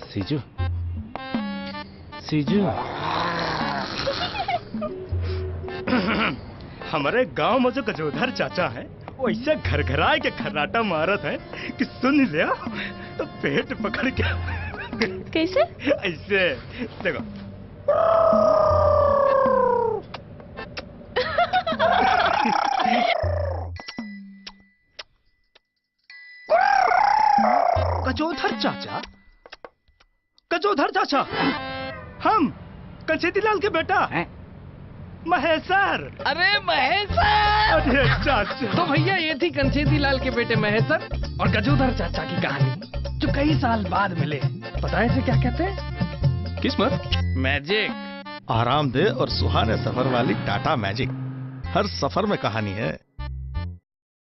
सीजू, सीजू। हमारे गांव में जो गजोधर चाचा है वो ऐसे घर घराए के खर्राटा मारत है कि सुन लिया तो पेट पकड़ के। कैसे? ऐसे देखो। गजोधर चाचा, गजोधर चाचा, हम कंचेतीलाल के बेटा हैं महेसर। अरे महेसर! अरे चाचा। तो भैया ये थी कंचेतीलाल के बेटे महेसर और गजोधर चाचा की कहानी जो कई साल बाद मिले। पता है इसे क्या कहते हैं? किस्मत, मैजिक। आरामदेह और सुहाने सफर वाली टाटा मैजिक। हर सफर में कहानी है।